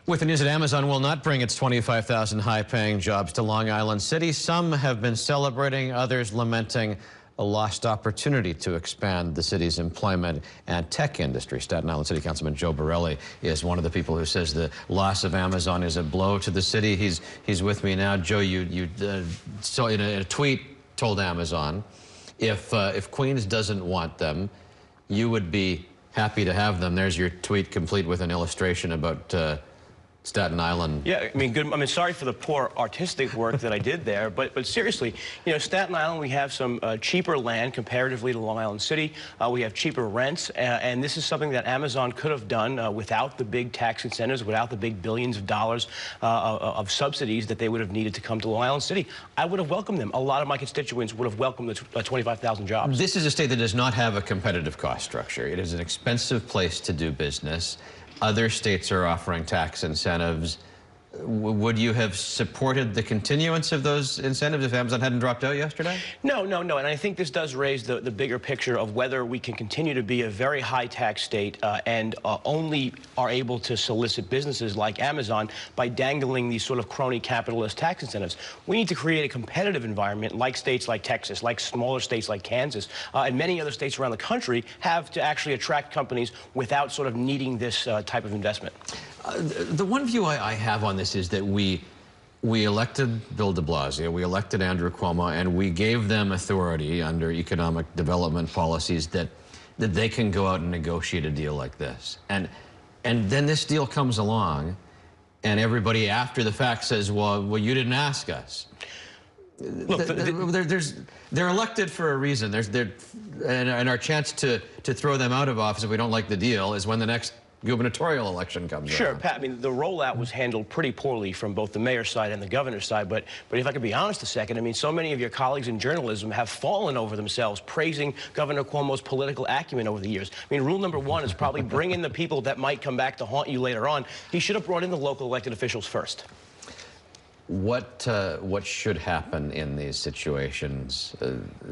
With the news that Amazon will not bring its 25,000 high-paying jobs to Long Island City, some have been celebrating, others lamenting a lost opportunity to expand the city's employment and tech industry. Staten Island City Councilman Joe Borelli is one of the people who says the loss of Amazon is a blow to the city. He's with me now. Joe, you so in a tweet told Amazon if Queens doesn't want them, you would be happy to have them. There's your tweet, complete with an illustration about Staten Island. Yeah, I mean, sorry for the poor artistic work that I did there, but seriously, you know, Staten Island, we have some cheaper land comparatively to Long Island City. We have cheaper rents, and this is something that Amazon could have done without the big tax incentives, without the big billions of dollars of subsidies that they would have needed to come to Long Island City. I would have welcomed them. A lot of my constituents would have welcomed the 25,000 jobs. This is a state that does not have a competitive cost structure. It is an expensive place to do business. Other states are offering tax incentives. Would you have supported the continuance of those incentives if Amazon hadn't dropped out yesterday? No. And I think this does raise the bigger picture of whether we can continue to be a very high-tax state and only are able to solicit businesses like Amazon by dangling these sort of crony capitalist tax incentives. We need to create a competitive environment like states like Texas, like smaller states like Kansas, and many other states around the country have to actually attract companies without sort of needing this type of investment. The one view I have on this is that we elected Bill de Blasio, we elected Andrew Cuomo, and we gave them authority under economic development policies that they can go out and negotiate a deal like this. And then this deal comes along, and everybody after the fact says, well, you didn't ask us. Look, they're elected for a reason. And our chance to throw them out of office if we don't like the deal is when the next gubernatorial election comes Sure, around. Pat, I mean, the rollout was handled pretty poorly from both the mayor's side and the governor's side, but if I could be honest a second, I mean, so many of your colleagues in journalism have fallen over themselves praising Governor Cuomo's political acumen over the years. I mean, rule number one is probably bring in the people that might come back to haunt you later on. He should have brought in the local elected officials first. What should happen in these situations?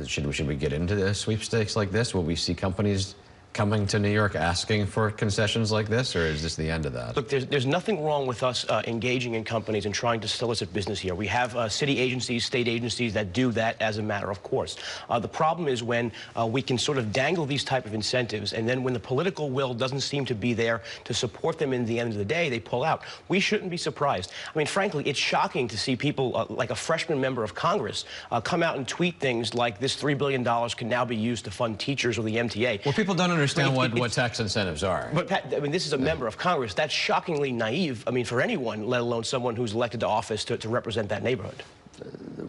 Should we get into the sweepstakes like this? Will we see companies coming to New York asking for concessions like this, or is this the end of that? Look, there's nothing wrong with us engaging in companies and trying to solicit business here. We have city agencies, state agencies that do that as a matter of course. The problem is when we can sort of dangle these type of incentives, and then when the political will doesn't seem to be there to support them in the end of the day, they pull out. We shouldn't be surprised. I mean, frankly, it's shocking to see people like a freshman member of Congress come out and tweet things like this $3 billion can now be used to fund teachers or the MTA. Well, people don't understand what tax incentives are. But Pat, I mean, this is a member of Congress. That's shockingly naive, I mean, for anyone, let alone someone who's elected to office to represent that neighborhood.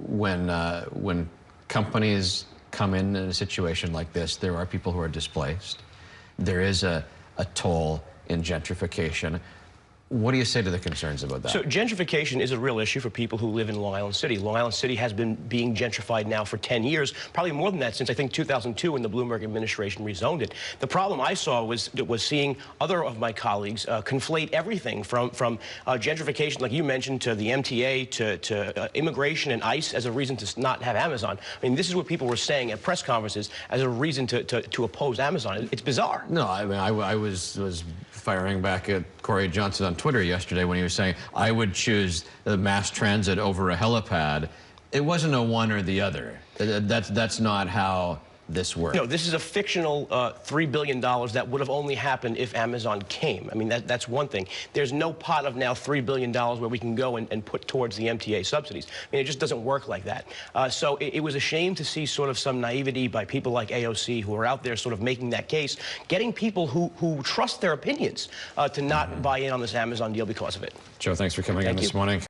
When companies come in a situation like this, there are people who are displaced. There is a toll in gentrification. What do you say to the concerns about that? So gentrification is a real issue for people who live in Long Island City. Long Island City has been being gentrified now for 10 years, probably more than that since I think 2002 when the Bloomberg administration rezoned it. The problem I saw was seeing other of my colleagues conflate everything from gentrification, like you mentioned, to the MTA, to immigration and ICE as a reason to not have Amazon. I mean, this is what people were saying at press conferences as a reason to oppose Amazon. It's bizarre. No, I mean, I was firing back at Corey Johnson on Twitter yesterday when he was saying, I would choose the mass transit over a helipad. It wasn't a one or the other. That's not how this works. No, this is a fictional $3 billion that would have only happened if Amazon came. I mean, that's one thing. There's no pot of now $3 billion where we can go and put towards the MTA subsidies. I mean, it just doesn't work like that. So it was a shame to see sort of some naivety by people like AOC who are out there sort of making that case, getting people who trust their opinions to not buy in on this Amazon deal because of it. Joe, thanks for coming in this morning.